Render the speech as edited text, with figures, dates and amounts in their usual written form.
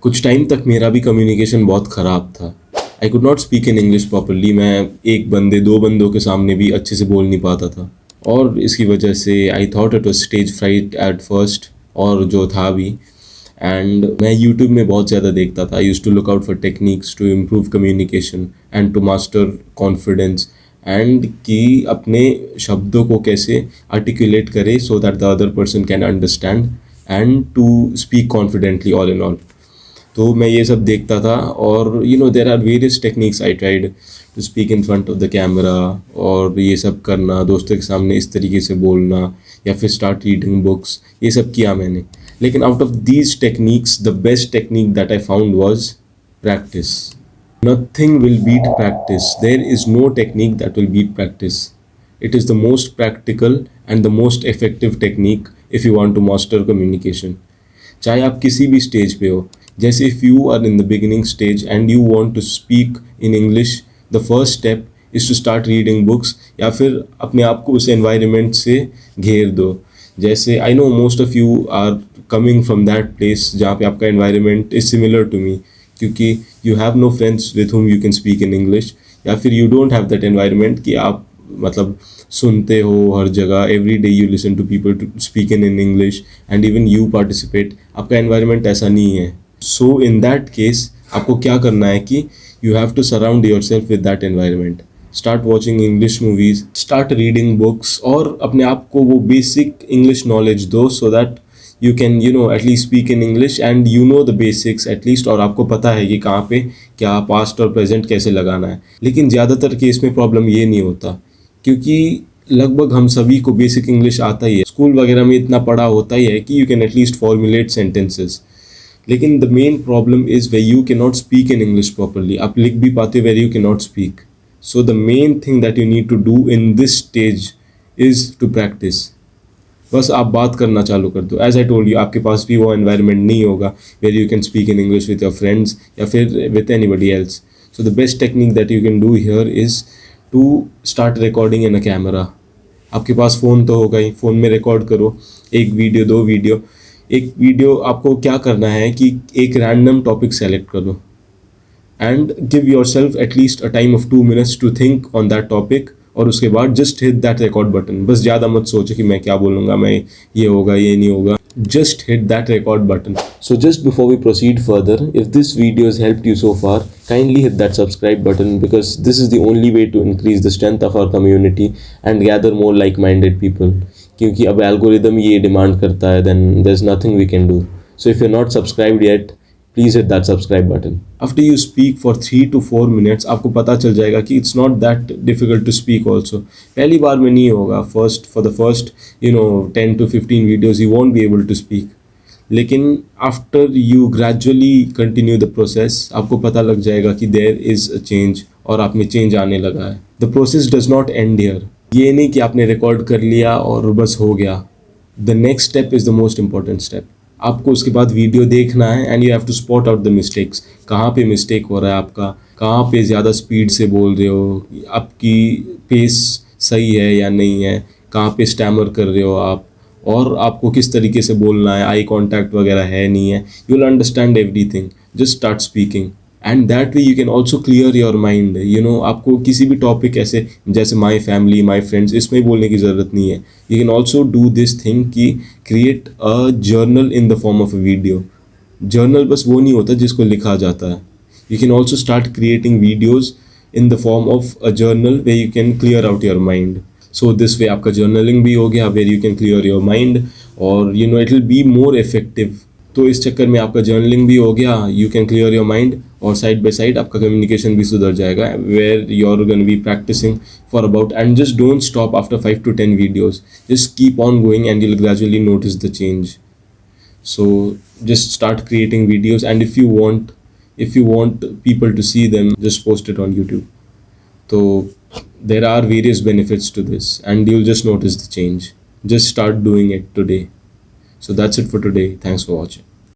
कुछ टाइम तक मेरा भी कम्युनिकेशन बहुत ख़राब था। I could not speak in English properly. मैं एक बंदे दो बंदों के सामने भी अच्छे से बोल नहीं पाता था, और इसकी वजह से I thought it was stage fright at first, और जो था भी। एंड मैं यूट्यूब में बहुत ज़्यादा देखता था। I use to look out for techniques to improve communication and to master confidence, and कि अपने शब्दों को कैसे आर्टिकुलेट करे so that the other person can understand and to speak confidently all in all. तो मैं ये सब देखता था, और there are various techniques I tried to speak in front of the camera, और ये सब करना, दोस्तों के सामने इस तरीके से बोलना, या फिर स्टार्ट रीडिंग बुक्स, ये सब किया मैंने। लेकिन out of these techniques the best technique that I found was practice. Nothing will beat practice. There is no technique that will beat practice. It is the most practical and the most effective technique if you want to master communication. चाहे आप किसी भी stage पे हो, जैसे if you are in the beginning stage and you want to speak in English, the first step is to start reading books, या फिर अपने आप को उस environment से घेर दो। जैसे I know most of you are coming from that place जहाँ पे आपका environment is similar to me, क्योंकि you have no friends with whom you can speak in English, या फिर you don't have that environment कि आप मतलब सुनते हो हर जगह, every day you listen to people to speak in English and even you participate. आपका एनवायरनमेंट ऐसा नहीं है। सो इन दैट केस आपको क्या करना है कि you have to surround yourself with that environment. Start watching English movies, start reading books, और अपने आप को वो बेसिक इंग्लिश नॉलेज दो so that you can at least speak in English and the basics at least, और आपको पता है कि कहाँ पे क्या पास्ट और प्रेजेंट कैसे लगाना है। लेकिन ज़्यादातर केस में प्रॉब्लम ये नहीं होता, क्योंकि लगभग हम सभी को बेसिक इंग्लिश आता ही है, स्कूल वगैरह में इतना पढ़ा होता ही है कि you can at least formulate sentences. लेकिन the main problem is way you can not speak in English properly. आप लिख भी पाते हो where you can not speak. So the main thing that you need to do in this stage is to practise. बस आप बात करना चालू कर दो। एज आई टोल्ड यू, आपके पास भी वो एनवायरनमेंट नहीं होगा where you can speak in English with your friends या फिर with anybody else. So the best technique that you can do here is to start recording in a camera. आपके पास phone तो होगा ही, फ़ोन में record करो, एक video दो वीडियो। एक वीडियो आपको क्या करना है कि एक रैंडम टॉपिक सेलेक्ट करो and give yourself at least a time of 2 minutes to think on that topic, और उसके बाद just hit that record button. बस ज़्यादा मत सोचो कि मैं क्या बोलूँगा, मैं ये होगा ये नहीं होगा, just hit that record button. So just before we proceed further, if this video has helped you so far, kindly hit that subscribe button, because this is the only way to increase the strength of our community and gather more like-minded people. क्योंकि अब algorithm ये demand करता है, then there's nothing we can do. So if you're not subscribed yet, please hit that subscribe button. After you speak for 3 to 4 minutes, आपको पता चल जाएगा कि it's not that difficult to speak also. पहली बार में नहीं होगा, for the first 10 to 15 videos you won't be able to speak. लेकिन after you gradually continue the process, आपको पता लग जाएगा कि there is a change, और आप में change आने लगा है. The process does not end here. ये नहीं कि आपने रिकॉर्ड कर लिया और बस हो गया. The next step is the most important step. आपको उसके बाद वीडियो देखना है and you have to spot out the mistakes. कहाँ पे मिस्टेक हो रहा है आपका, कहाँ पे ज़्यादा स्पीड से बोल रहे हो, आपकी पेस सही है या नहीं है, कहाँ पे स्टैमर कर रहे हो आप, और आपको किस तरीके से बोलना है, आई कॉन्टैक्ट वगैरह है नहीं है। You will understand everything, just start speaking and that way you can also clear your mind. आपको किसी भी टॉपिक ऐसे जैसे माई फैमिली, माई फ्रेंड्स, इसमें बोलने की ज़रूरत नहीं है। You can also do this thing कि create a journal in the form of a video. Journal बस वो नहीं होता जिसको लिखा जाता है। You can also start creating videos in the form of a journal way you can clear out your mind. So this way आपका journaling भी हो गया where you can clear your mind, और it will be more effective. तो इस चक्कर में आपका जर्नलिंग भी हो गया, you can clear your mind, और साइड बाय साइड आपका कम्युनिकेशन भी सुधर जाएगा where you are gonna be practising for about, and just don't stop after 5 to 10 videos. Just keep on going and you'll gradually notice the change. So just start creating videos, and if you want people to see them, just post it on YouTube. So there are various benefits to this and you'll just notice the change. Just start doing it today. So that's it for today. Thanks for watching.